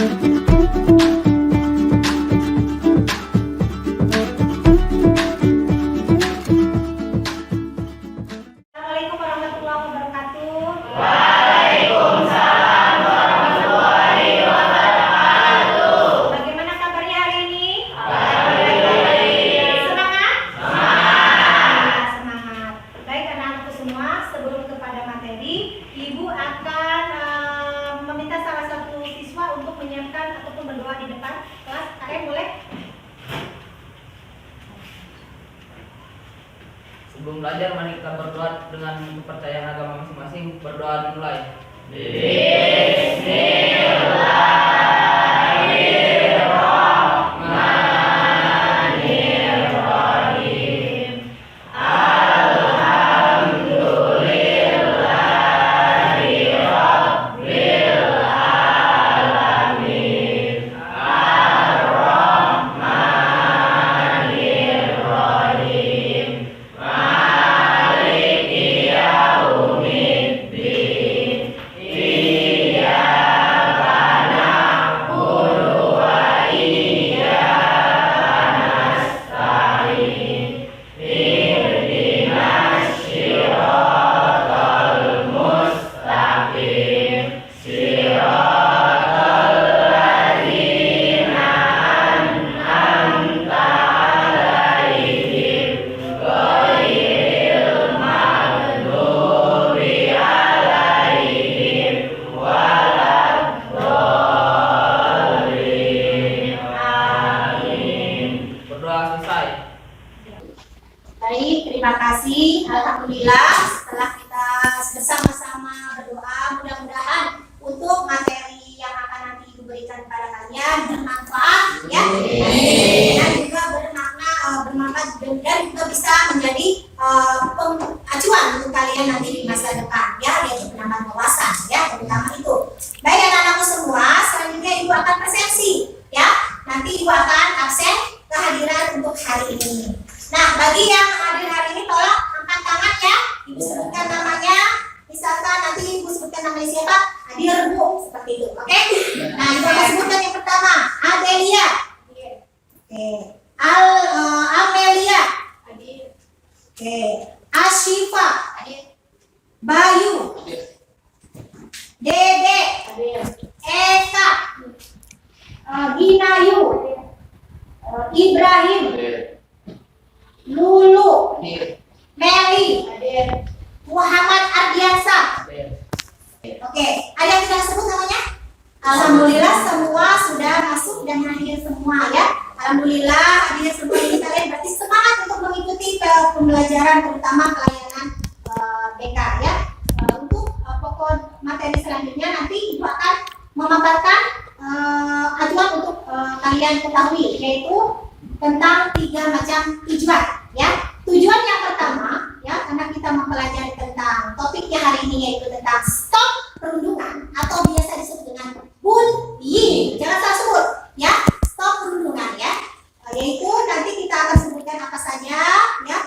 Assalamualaikum warahmatullahi wabarakatuh. Waalaikumsalam warahmatullahi wabarakatuh. Bagaimana kabarnya hari ini? Baik. Semangat? Semangat. Semangat. Baik anak-anakku semua, sebelum kepada materi, Ibu akan meminta salah satu siswa untuk menyiapkan ataupun berdoa di depan kelas. Kalian boleh? Sebelum belajar, mari kita berdoa dengan kepercayaan agama masing-masing. Berdoa dimulai. Bismillahirrahmanirrahim. Alhamdulillahirabbil alamin. Ar-Rahmanirrahim. Maliki yaumiddin. Iyyaka na'budu wa iyyaka nasta'in. Ihdinas siratal mustaqim. Siratal ladzina an'amta 'alaihim ghairil maghdubi 'alaihim waladdallin. Amin. Berdoa selesai. Baik, terima kasih. Alhamdulillah setelah kita bersama-sama berdoa, mudah-mudahan untuk materi yang akan nanti Ibu berikan kepada kalian bermanfaat ya. Dan juga bermanfaat dan juga bisa menjadi acuan untuk kalian nanti di masa depan ya, yaitu penambahan wawasan ya, terutama itu. Baik anak-anakku semua, selanjutnya Ibu akan presensi ya. Nanti Ibu akan absen kehadiran untuk hari ini. Nah, bagi yang hadir hari ini tolong angkat tangan ya. Ibu sebutkan namanya. Misalkan nanti Ibu sebutkan namanya siapa? Hadir Bu, seperti itu. Oke? Nah, Ibu akan sebutkan yang pertama, Adelia. Oke. Amelia. Oke. Ashifa. Bayu. Dede. Eka. Ginayu. Ibrahim. Lulu, Meli, Muhammad Ardiansa. Oke, ada yang sudah sebut namanya? Alhamdulillah semua sudah masuk dan hadir semua ya. Alhamdulillah hadir semua ini, kalian berarti semangat untuk mengikuti pembelajaran terutama pelayanan BK ya. Untuk pokok materi selanjutnya nanti Ibu akan memaparkan acuan untuk kalian ketahui, yaitu tentang 3 macam tujuan ya. Tujuan yang pertama ya, karena kita mempelajari tentang topiknya hari ini, yaitu tentang stop perundungan atau biasa disebut dengan bullying. Jangan salah sebut ya, stop perundungan ya. Yaitu nanti kita akan sebutkan apa saja ya,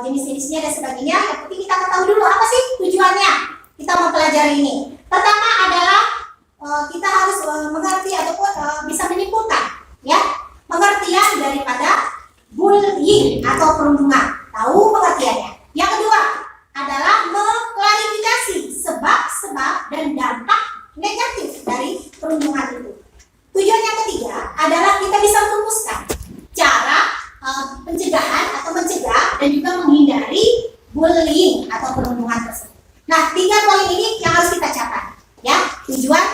jenis-jenisnya dan sebagainya. Yang penting kita ketahui dulu apa sih tujuannya kita mempelajari ini. Pertama adalah kita harus mengerti ataupun bisa menyimpulkan ya pengertian daripada bullying atau perundungan. Tahu pengertiannya. Yang kedua adalah mengklarifikasi sebab-sebab dan dampak negatif dari perundungan itu. Tujuan yang ketiga adalah kita bisa merumuskan cara pencegahan atau mencegah dan juga menghindari bullying atau perundungan tersebut. Nah, 3 poin ini yang harus kita capai ya. Tujuan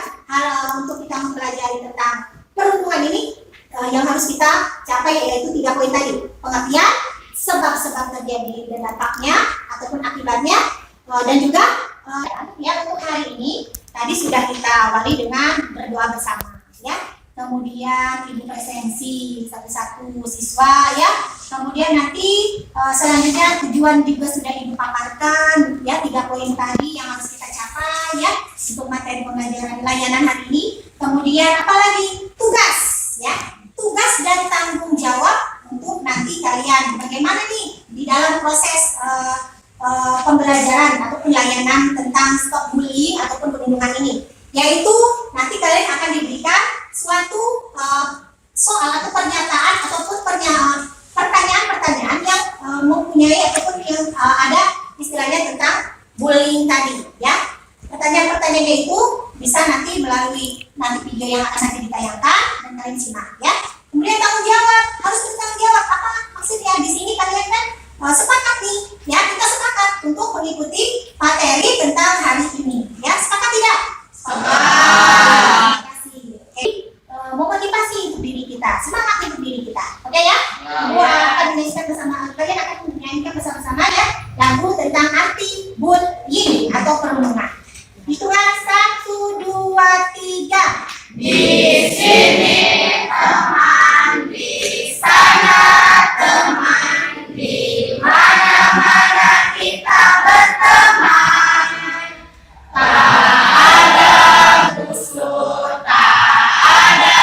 untuk kita mempelajari tentang perundungan ini yang harus kita capai yaitu 3 poin tadi. Pengertian, sebab-sebab terjadi dan dampaknya ataupun akibatnya, dan juga ya untuk hari ini tadi sudah kita awali dengan berdoa bersama ya. Kemudian Ibu presensi satu-satu siswa ya. Kemudian nanti selanjutnya tujuan juga sudah Ibu paparkan ya, 3 poin tadi yang harus kita capai ya untuk materi pembelajaran layanan hari ini. Kemudian apalagi tugas ya, tugas dan tanggung jawab untuk nanti kalian bagaimana nih di dalam proses pembelajaran atau pelayanan tentang stop bullying ataupun perundungan ini, yaitu nanti kalian akan diberikan suatu soal atau pernyataan ataupun pertanyaan-pertanyaan yang mempunyai ataupun yang ada istilahnya tentang bullying tadi, ya. Pertanyaan-pertanyaannya itu bisa nanti melalui video yang akan nanti ditayangkan dan kalian simak, ya. Kemudian tanggung jawab, harus bertanggung jawab. Apa maksudnya? Di sini kalian kan sepakat nih, ya, kita sepakat untuk mengikuti materi tentang hari ini, ya. Sepakat tidak? Sepakat. Oke. Memotivasi untuk diri kita, semangat untuk diri kita, oke ya? Akan menyanyikan bersama, kalian akan menyanyikan bersama-sama ya lagu tentang arti bullying atau perundungan. Hitungan 1, 2, 3. Di sini teman, di sana teman, di mana-mana kita berteman. Tak ada musuh, tak ada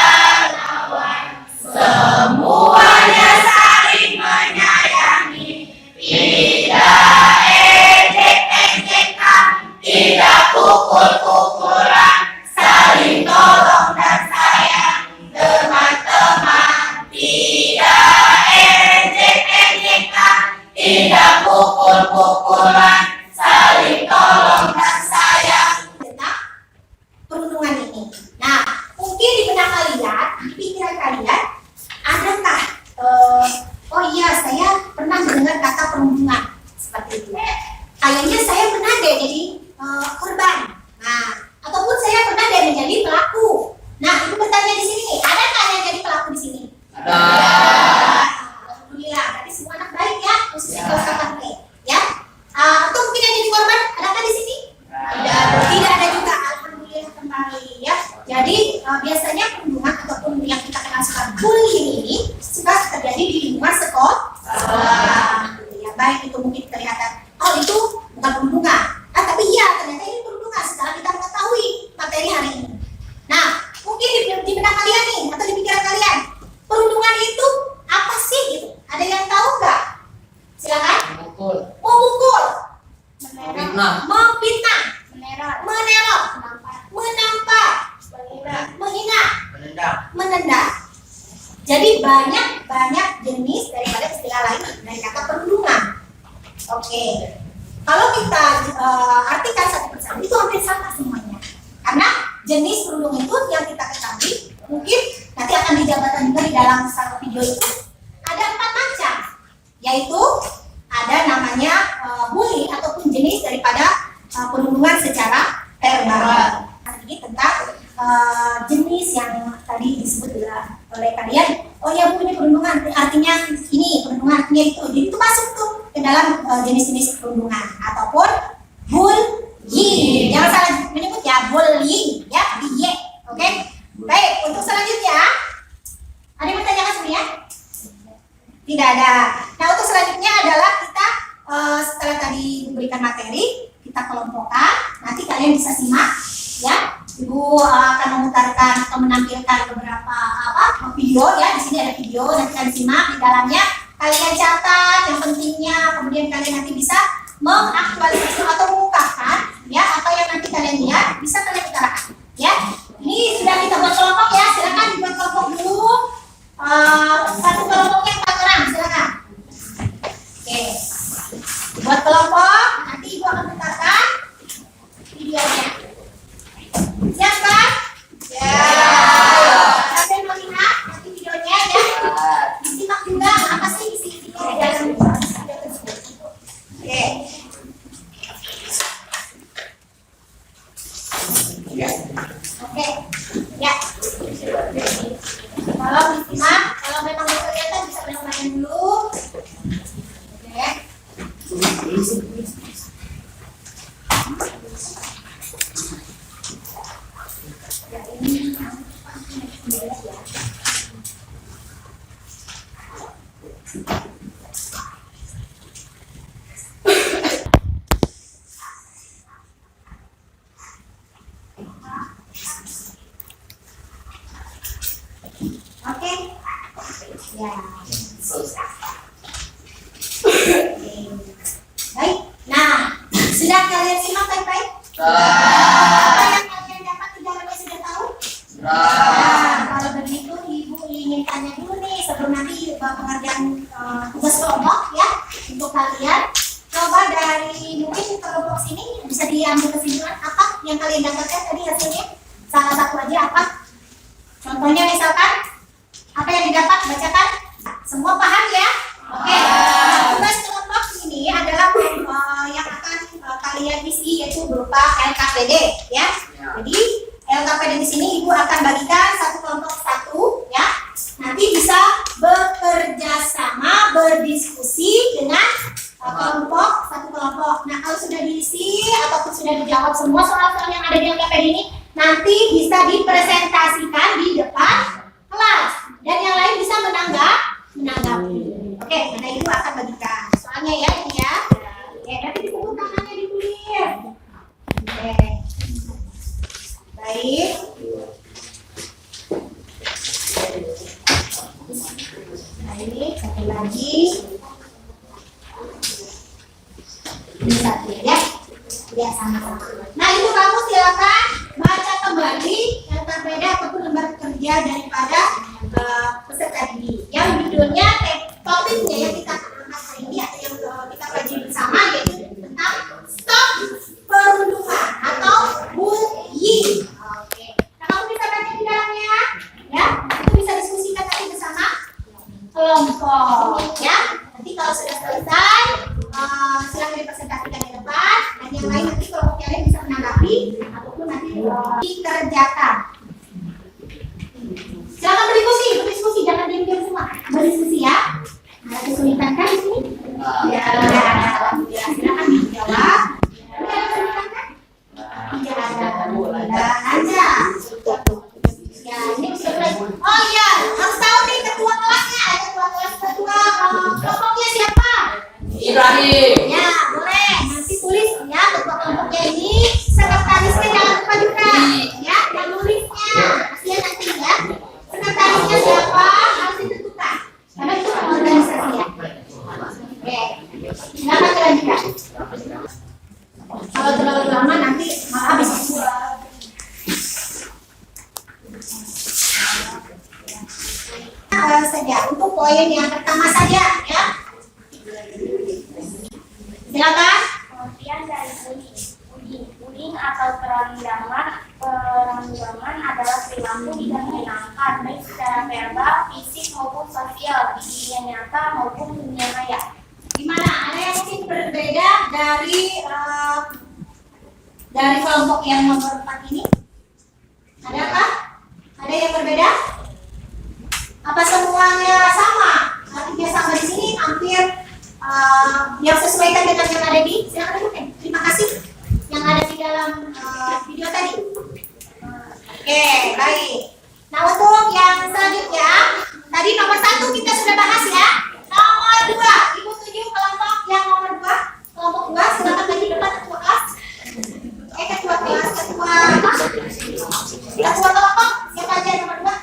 lawan, semuanya saling menyayangi. Tidak ejek-ejekan, tidak pukul-pukulan, saling tolong dan sayang teman-teman. Tidak ejek-ejekan, tidak pukul-pukulan, saling tolong dan sayang. Tentang perundungan ini. Nah, mungkin di benak kalian, di pikiran kalian, adakah oh iya, saya pernah mendengar kata perundungan seperti itu. Kayaknya saya pernah deh jadi korban. Nah, ataupun saya pernah deh menjadi pelaku. Nah, itu bertanya di sini, adakah yang jadi pelaku di sini? Ada. Alhamdulillah, berarti semua anak baik ya, khususnya kelas KKP, ya. Atau mungkin yang jadi korban, adakah di sini? Tidak ada juga, alhamdulillah kembali ya. Jadi biasanya perundungan ataupun yang kita kenal sebagai bullying ini suka terjadi di lingkungan sekolah. Ya, baik itu mungkin kelihatan, oh itu bukan perundungan. Tapi iya ternyata ini perundungan setelah kita mengetahui materi hari ini. Nah, mungkin di benak kalian nih atau di pikiran kalian, perundungan itu apa sih gitu? Ada yang tahu nggak? Silakan. Pukul. Memukul, Fitnah. memfitnah, meneror, menampak, menghina, menendang. Jadi banyak jenis daripada istilah lain dari kata perundungan. Oke. Kalau kita artikan satu persatu itu hampir sama semuanya. Karena jenis perundungan itu yang kita ketahui, mungkin nanti akan dijabarkan juga di dalam satu video itu ada 4 macam, yaitu ada namanya bullying ataupun jenis daripada perundungan secara verbal. Sedikit tentang jenis yang tadi disebut oleh kalian. Oh ya Bu, ini perundungan, artinya ini, perundungan artinya itu. Jadi itu masuk tuh ke dalam jenis-jenis perundungan ataupun bullying. Jangan salah menyebut ya, bullying ya, Y. Oke. Baik, untuk selanjutnya ada yang bertanyakan sebenarnya? Tidak ada. Nah, untuk selanjutnya adalah kita setelah tadi diberikan materi, kita kelompokkan. Nanti kalian bisa simak ya. Ibu akan memutarkan atau menampilkan beberapa video ya. Di sini ada video, nanti kalian simak di dalamnya. Kalian catat yang pentingnya, kemudian kalian nanti bisa mengaktualisasi atau mengungkapkan ya apa yang nanti kalian lihat bisa kalian utarakan ya. Ini sudah kita buat kelompok ya. Silakan dibuat kelompok dulu. Satu kelompoknya 4 orang, silakan. Oke. Buat kelompok, nanti ibu akan putarkan videonya. Siap kan? Ya. Kalian melihat nanti videonya ya. Disimak juga apa sih isi-isinya di dalam video tersebut. Oke. Oke. Ya. Kalau disimak, kalau memang mau kelihatan bisa bermain dulu. Oke. Ya, ini ya. Oke. Ya. Baik. Nah, sudah kalian simak baik-baik? Apa yang kalian dapat di dalamnya sudah tahu? Nah, pengerjaan tugas kelompok ya untuk kalian. Coba dari mungkin kelompok sini bisa diambil kesimpulan apa yang kalian dapatkan tadi hasilnya. Salah satu aja apa? Contohnya misalkan apa yang didapat, bacakan. Semua paham ya? Oke. Tugas kelompok ini adalah yang akan kalian isi yaitu berupa LKPD ya. Jadi LKPD di sini Ibu akan bagikan satu kelompok satu ya. Nanti bisa bekerja sama, berdiskusi dengan kelompok, satu kelompok. Nah, kalau sudah diisi ataupun sudah dijawab semua soal-soal yang ada di LKPD ini, nanti bisa dipresentasikan di depan kelas dan yang lain bisa menanggapi. Oke, karena Ibu akan bagikan soalnya ya ini ya. Oke, nanti disebut tangannya ditulis. Oke. Baik. Baik, satu lagi. Ini satu ya. Ya, sama-sama. Nah, itu kamu silakan baca kembali yang berbeda ataupun lembar kerja daripada peserta didik. Yang judulnya topiknya yang kita angkat hari ini atau yang kita kaji bersama yaitu tentang stop perundungan atau bullying. Oke. Nah, kamu bisa baca di dalamnya, ya. Itu bisa diskusikan nanti bersama kelompok, ya. Nanti kalau sudah selesai, silakan dipresentasikan di depan dan yang lain nanti kelompok yang lain bisa menanggapi ataupun nanti dikerjakan. Silakan berdiskusi, jangan diam-diam semua. Berdiskusi ya. Ada kesulitan kan di sini? Ya, alhamdulillah. Silakan dijawab. Ada kesulitan kan? Tidak ada. Aja. Ya, ini bisa mulai. Oh iya, harus tahu nih ketua kelasnya. Ketua kelompoknya siapa? Ibrahim. Ya, boleh. Nanti tulis ya ketua kelompoknya ini. Sekretarisnya jangan lupa juga. Ya, yang nulisnya. Kasihan nanti ya. Sekretarisnya siapa harus ditentukan. Karena itu organisasi ya. Oke. Silakan dilanjutkan. Kalau terlalu lama nanti malah habis. Saja untuk poin yang pertama saja ya. Silakan. Pengertian dari bullying atau peranggaman adalah perilaku tidak menyenangkan baik secara verbal, fisik maupun sosial di dunia nyata maupun dunia maya. Gimana? Ada yang mungkin berbeda dari kelompok yang nomor 4 ini? Adakah? Ada yang berbeda? Apa semuanya sama? Artinya sama di sini hampir yang sesuaikan dengan yang ada di silakan dulu. Terima kasih yang ada di dalam video tadi. Oke, baik. Nah, untuk yang selanjutnya, tadi nomor 1 kita sudah bahas ya. Nomor 2, Ibu tuju kelompok yang nomor 2. Kelompok 2, silakan lagi depan ketua kelas. Ketua kelas, ketua kelompok, siapa aja nomor 2?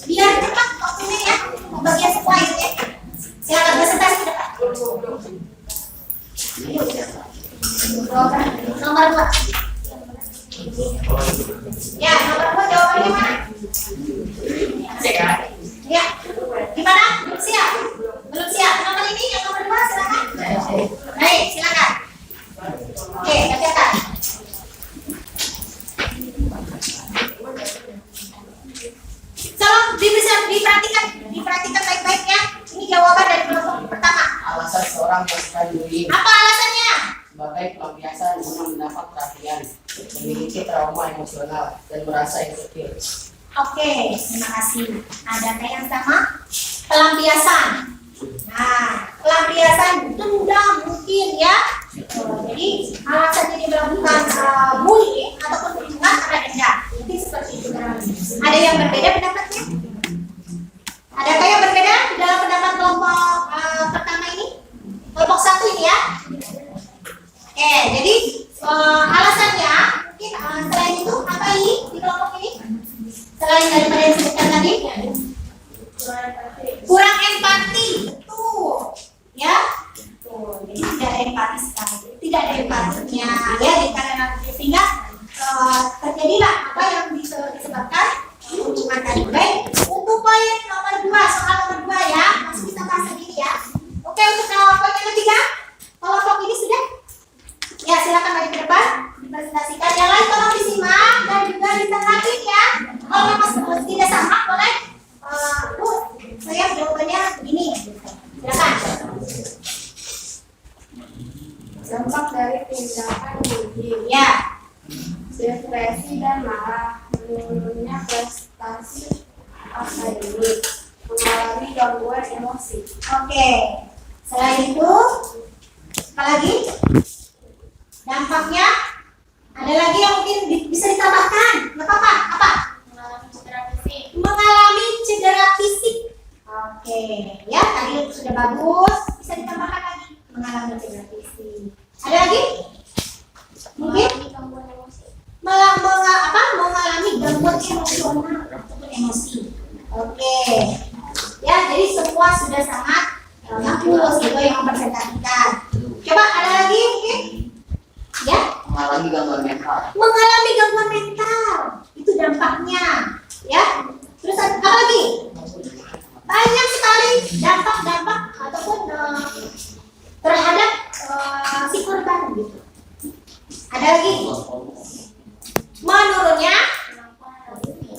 Biar cepat waktunya ya, bagian semua itu ya. Silakan presentasi ke depan. Nomor 2. Ya, nomor 2 jawabannya mana? Ya, gimana? Siap? Belum siap? Nomor ini yang nomor 2 silakan. Baik, silakan. Oke, catat. Tolong diperhatikan baik-baik ya. Ini jawaban dari kelompok pertama. Alasan seorang peserta bullying Apa alasannya? sebagai pelampiasan guna mendapat perhatian, memiliki trauma emosional dan merasa insecure. Oke, terima kasih. Ada yang sama? Pelampiasan. Nah, pelampiasan dendam mungkin ya. Jadi alasan dia melakukan bullying ataupun perundungan karena dendam. Jadi seperti itu. Ada yang berbeda pendapatnya? Adakah yang berbeda di dalam pendapat kelompok pertama ini? Kelompok 1 ini ya. Oke, jadi alasannya mungkin selain itu apa ini di kelompok ini? Selain daripada yang disebutkan tadi, kurang empati, tuh, ya, tuh, jadi tidak ada empati sekali, tidak ada empatinya, ya, karena sehingga terjadilah apa yang disebabkan hubungan tadi. Baik, untuk poin nomor 2, soal nomor 2 Kalau memang tidak sama, boleh Bu, saya jawabannya begini. Silakan. Dampak dari tindakan bullying, Ya. depresi dan marah, menurunnya prestasi akademik, mengalami gangguan emosi. Oke. Selain itu, apa lagi? Dampaknya ada lagi yang mungkin bisa ditambahkan. Nggak apa-apa. Apa? Mengalami cedera fisik. Mengalami cedera fisik. Oke, ya tadi sudah bagus. Bisa ditambahkan lagi. Mengalami cedera fisik. Ada lagi? Mungkin Mengalami gangguan emosi. mengalami gangguan emosional ataupun emosi. Oke. Ya, jadi semua sudah sangat bagus gitu yang mempresentasikan. Coba ada lagi mungkin? Ya, Mengalami gangguan mental. mengalami gangguan mental. Itu dampaknya, ya. Terus apa lagi? Banyak sekali dampak-dampak ataupun terhadap si korban gitu. Ada lagi? Menurunnya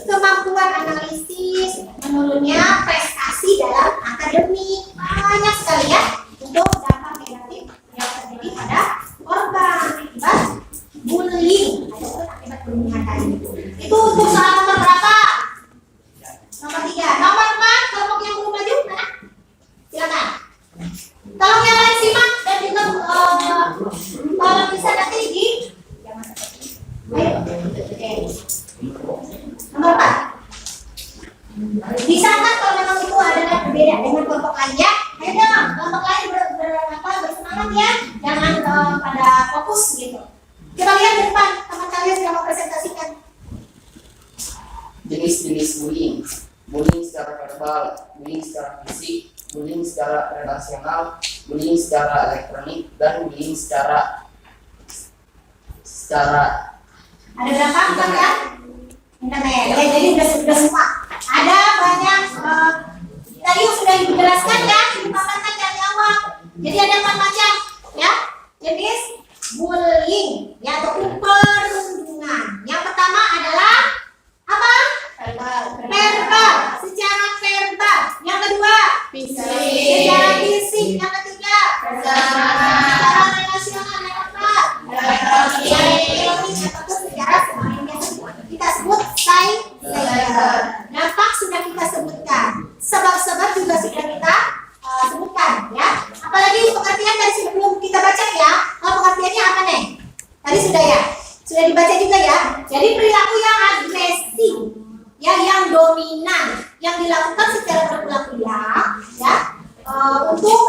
kemampuan analisis, menurunnya prestasi dalam akademik. Banyak sekali ya untuk dampak negatif yang terjadi pada korban akibat bullying ataupun akibat perundungan tadi itu. Itu untuk soal nomor berapa? Nomor 3. Nomor 4, kelompok yang belum maju mana? Silakan. Tolong yang lain simak dan juga kalau bisa nanti di ayo. Oke. Nomor 4. Bisa kan kalau memang itu adalah berbeda dengan kelompok lainnya? Ayo dong, kelompok lain bersemangat ya, jangan pada fokus gitu. Kita lihat di depan teman kalian yang mau presentasikan. Jenis-jenis bullying. Bullying secara verbal, bullying secara fisik, bullying secara relasional, bullying secara elektronik, dan bullying secara Ada berapa kan? Internet. Ya, jadi sudah semua. Ada banyak tadi sudah dijelaskan kan, dipaparkan dari awal. Jadi ada 4 macam ya. Jenis bullying ya ataupun perundungan. Yang pertama adalah apa? Verbal, secara verbal. Yang kedua, secara fisik. Yang ketiga, secara relasional. Yang keempat, elektronik ataupun secara kita sebut cyber. Dampak sudah kita sebutkan, sebab-sebab juga sudah kita sebutkan ya. Apalagi pengertian dari sebelum kita baca ya. Kalau pengertiannya apa nih? Tadi sudah ya, sudah dibaca juga ya. Jadi perilaku yang agresif, ya yang dominan, yang dilakukan secara berulang-ulang, ya untuk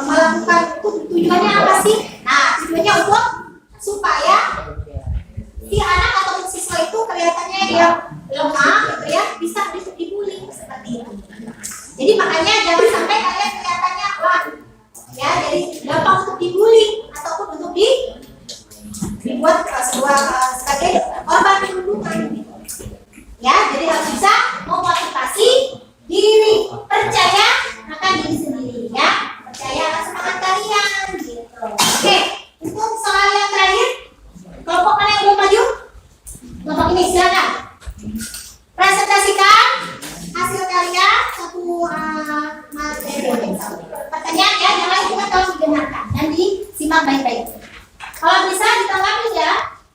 melakukan itu tujuannya apa sih? Nah, tujuannya untuk supaya si anak atau siswa itu kelihatannya yang lemah gitu ya, bisa dibully seperti itu. Jadi makanya jangan sampai kalian kelihatannya wah ya, jadi gampang untuk dibully ataupun untuk dibuat sebagai korban perundungan gitu. Ya, jadi harus bisa memotivasi diri, percaya akan diri sendiri ya, percaya akan semangat kalian gitu. Oke, untuk soal yang terakhir, kelompok mana yang belum maju? Kelompok ini silakan presentasikan hasil karya satu materi. Pertanyaan ya, yang lain juga tolong didengarkan dan disimak baik-baik. Kalau bisa ditanggapi ya.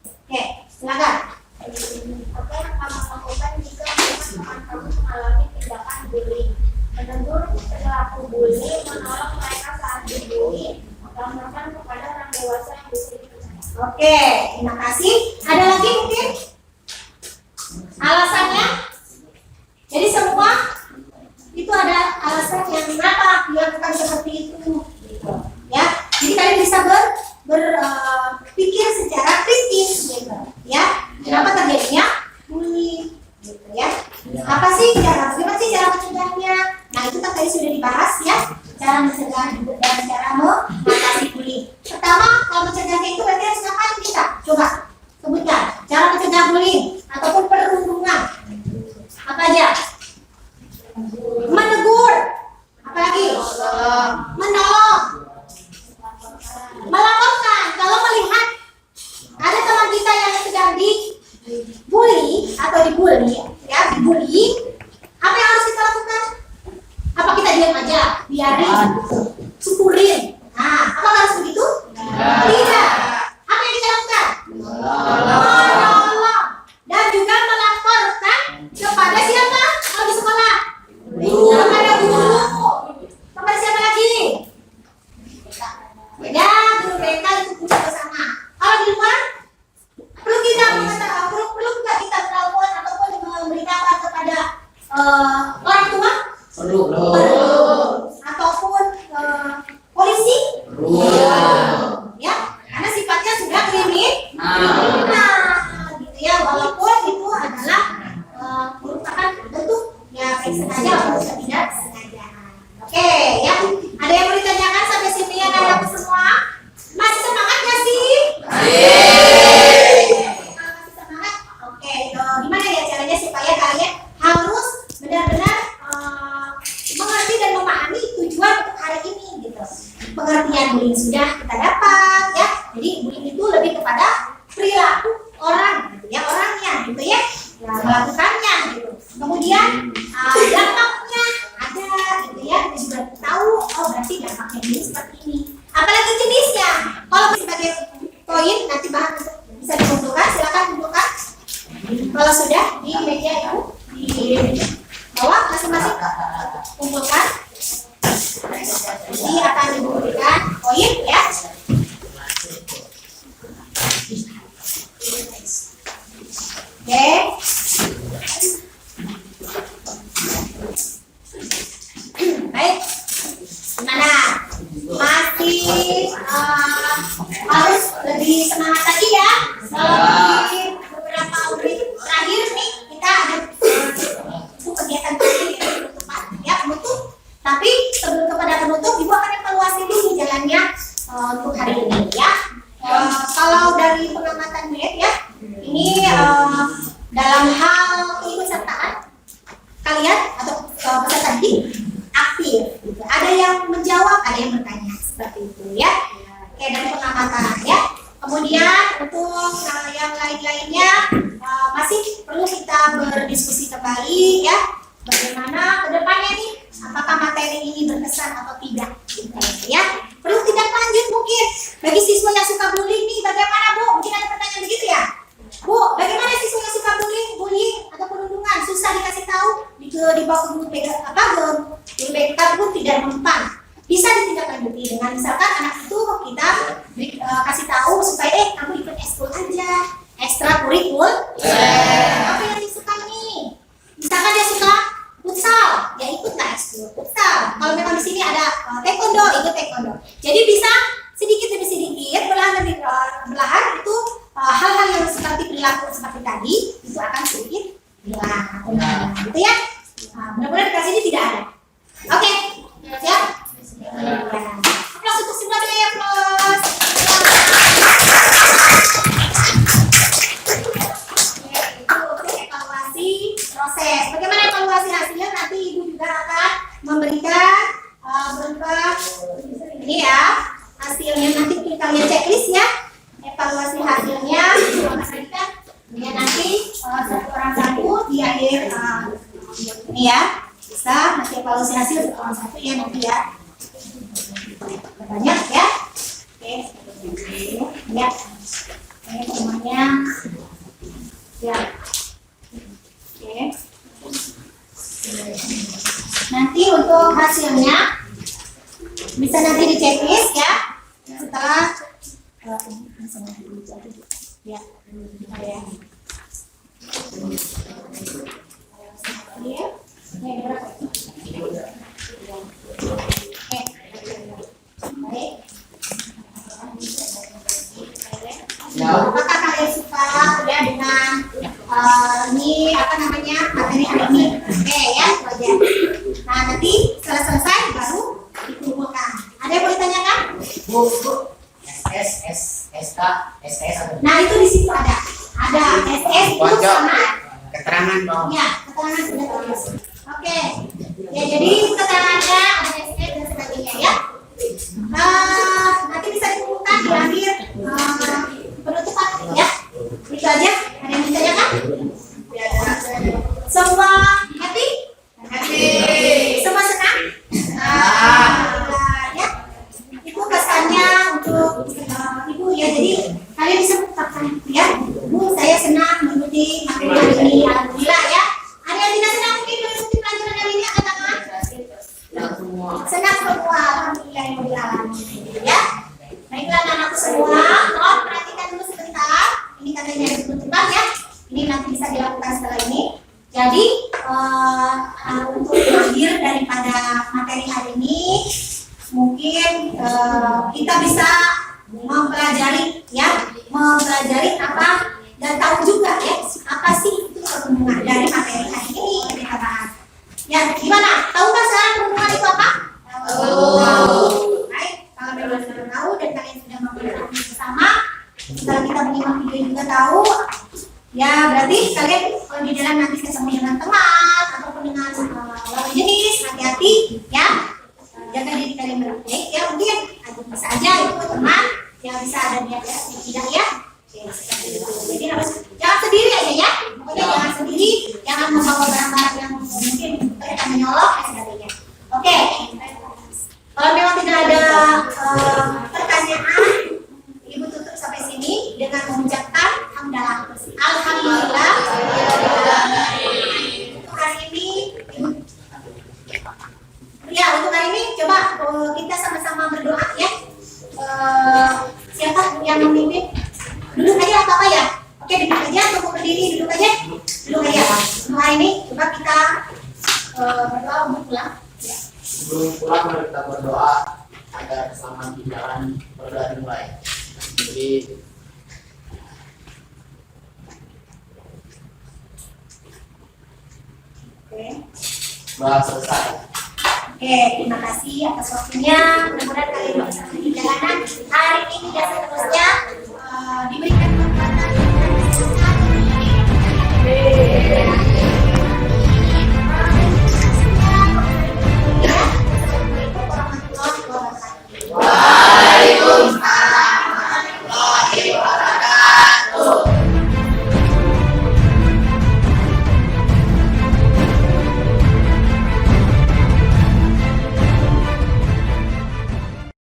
Oke, silakan. Apa yang kamu lakukan jika teman-teman kamu mengalami tindakan bullying? Menegur perilaku bullying, menolong mereka saat dibully, melaporkan kepada orang dewasa yang bisa dipercaya. Oke, terima kasih. Ada lagi mungkin alasannya? Jadi semua itu ada alasan yang kenapa dilakukan seperti itu, gitu. Ya, jadi kalian bisa berpikir secara kritis, gitu. Ya, kenapa terjadinya bullying, gitu ya? Apa sih bagaimana sih cara mencegahnya? Nah, itu kan tadi sudah dibahas ya, cara mencegah dan cara mengatasi bullying. Pertama, kalau mencegahnya itu berarti harus ngapain kita? Coba sebutkan cara mencegah bullying ataupun perundungan. dibully atau dibully, ya, dibully, apa yang harus kita lakukan? Apa kita diam aja, biarin, syukurin? Nah, apa harus begitu? Tidak. Apa yang kita lakukan? Menolong dan juga melaporkan kepada siapa? Kalau di sekolah, kepada guru. Kepada siapa lagi? Ya, guru BK itu juga bersama. Kalau di luar, perlu kita mengatakan, perlu nggak kita telepon ataupun memberitakan kepada orang tua? Perlu. Ataupun polisi? Ya, karena sifatnya sudah kriminal. Gitu ya, walaupun itu adalah merupakan bentuk ya baik sengaja atau tidak sengaja. Oke, ya. Ada yang mau ditanyakan sampai sini ya anak-anakku semua? Masih semangat nggak sih? Masih semangat? Oke, gimana ya caranya supaya kalian harus benar-benar mengerti dan memahami tujuan untuk hari ini gitu. Pengertian bullying sudah kita dapat ya. Jadi bullying itu lebih kepada perilaku orang gitu ya, orangnya gitu ya, melakukannya gitu. Kemudian dampaknya ada gitu ya, kita juga tahu oh berarti dampaknya ini seperti ini. Apalagi jenisnya. Kalau sebagai poin nanti bahan untuk bisa dikumpulkan, silakan kumpulkan. Kalau sudah di meja itu di bawah masing-masing kumpulkan. Jadi akan diberikan poin ya. Oke. Baik. Gimana? Masih harus lebih semangat lagi ya. Kalau di beberapa unit terakhir nih kita ada kegiatan penutupan ya, penutup. Tapi sebelum kepada penutup, Ibu akan evaluasi dulu jalannya untuk hari ini ya. Kalau dari pengamatan Beb ya, ini dalam hal keikutsertaan kalian atau peserta didik aktif gitu. Ada yang menjawab, ada yang bertanya seperti itu ya. Oke, dari pengamatan ya. Kemudian untuk yang lain-lainnya masih perlu kita berdiskusi kembali ya. Bagaimana kedepannya nih? Apakah materi ini berkesan atau tidak? Gitu, ya. Perlu tindak lanjut mungkin bagi siswa yang suka bullying nih. Bagaimana Bu? Mungkin ada pertanyaan begitu ya. Bu, bagaimana siswa yang suka bullying atau perundungan susah dikasih tahu di bawah guru BK pun tidak mempan. Bisa ditindaklanjuti dengan misalkan anak itu kita kasih tahu supaya kamu ikut ekskul aja, ekstrakurikuler. Apa yang disuka nih? Misalkan dia suka futsal, ya ikutlah ekskul futsal. Kalau memang di sini ada taekwondo, ikut taekwondo. Jadi bisa sedikit demi sedikit, belahan demi belahan itu hal-hal yang seperti perilaku seperti tadi itu akan sedikit hilang, gitu ya. Mudah-mudahan di kelas ini tidak ada. Oke, siap? Plus untuk semuanya ya plus. Itu untuk evaluasi proses. Bagaimana evaluasi hasilnya? Nanti Ibu juga akan memberikan berupa ini ya hasilnya. Nanti kita lihat checklist ya. Evaluasi hasilnya ya nanti satu orang satu di akhir ini ya bisa nanti evaluasi hasil satu orang satu ya nanti ya banyak ya. Oke ya semuanya ya. Oke nanti untuk hasilnya bisa nanti di checklist ya setelah ya, ya. Ya, berapa? Baik. Apakah kalian suka ya dengan ini apa namanya materi hari ini? Oke ya, itu aja. Nah nanti setelah selesai baru dikumpulkan. Ada yang mau ditanyakan? Bu. SK, nah itu di situ ada SS itu sama keterangan dong. ya, keterangan sudah tertulis. Oke ya, jadi keterangannya ada SS dan sebagainya ya. Nanti bisa dikumpulkan di akhir penutupan ya. Itu aja. Ada yang ditanyakan? Semua happy? Happy. Semua senang? Ya. Itu pesannya untuk Ibu ya. Jadi kalian bisa mengungkapkan ya. Bu, saya senang mengikuti materi hari ini. Alhamdulillah ya. Ada yang tidak senang mungkin mengikuti pelajaran hari ini angkat tangan? Senang semua. Alhamdulillah yang beralamin ya. Baiklah anak-anakku semua, tolong perhatikan dulu sebentar. Ini katanya ada penutupan ya. Ini nanti bisa dilakukan setelah ini. Jadi untuk akhir daripada materi hari ini, mungkin kita bisa mempelajari ya, mempelajari apa dan tahu juga ya apa sih itu perhubungan dari materi hari ini yang kita bahas. Ya, gimana? Tahu nggak sekarang perhubungan itu apa? Tahu. Baik, kalau memang sudah tahu dan kalian sudah mempelajari bersama, kalau kita menyimak video juga tahu. Ya, berarti kalian kalau di jalan nanti ketemu dengan teman ataupun dengan lawan jenis, hati-hati ya. Jaga diri kalian baik-baik ya. Mungkin bisa aja itu teman yang bisa ada di atas tidak ya. Jadi harus jangan sendiri aja ya. Pokoknya jangan sendiri, jangan membawa barang-barang yang mungkin mereka menyolok dan sebagainya. Oke. Kalau memang tidak ada pertanyaan, Ibu tutup sampai sini dengan mengucapkan hamdalah. Alhamdulillah. Untuk hari ini, ya untuk hari ini coba kita sama-sama berdoa ya. Siapa yang memimpin? Duduk aja apa ya? Oke, duduk aja. Tunggu berdiri, duduk aja. Duduk aja. Untuk hari ini coba kita berdoa untuk pulang. Ya. Sebelum pulang mari kita berdoa agar keselamatan di jalan berdoa dimulai. Jadi bahas selesai. Oke, terima kasih atas waktunya. Mudah-mudahan kalian bisa perjalanan hari ini dan seterusnya diberikan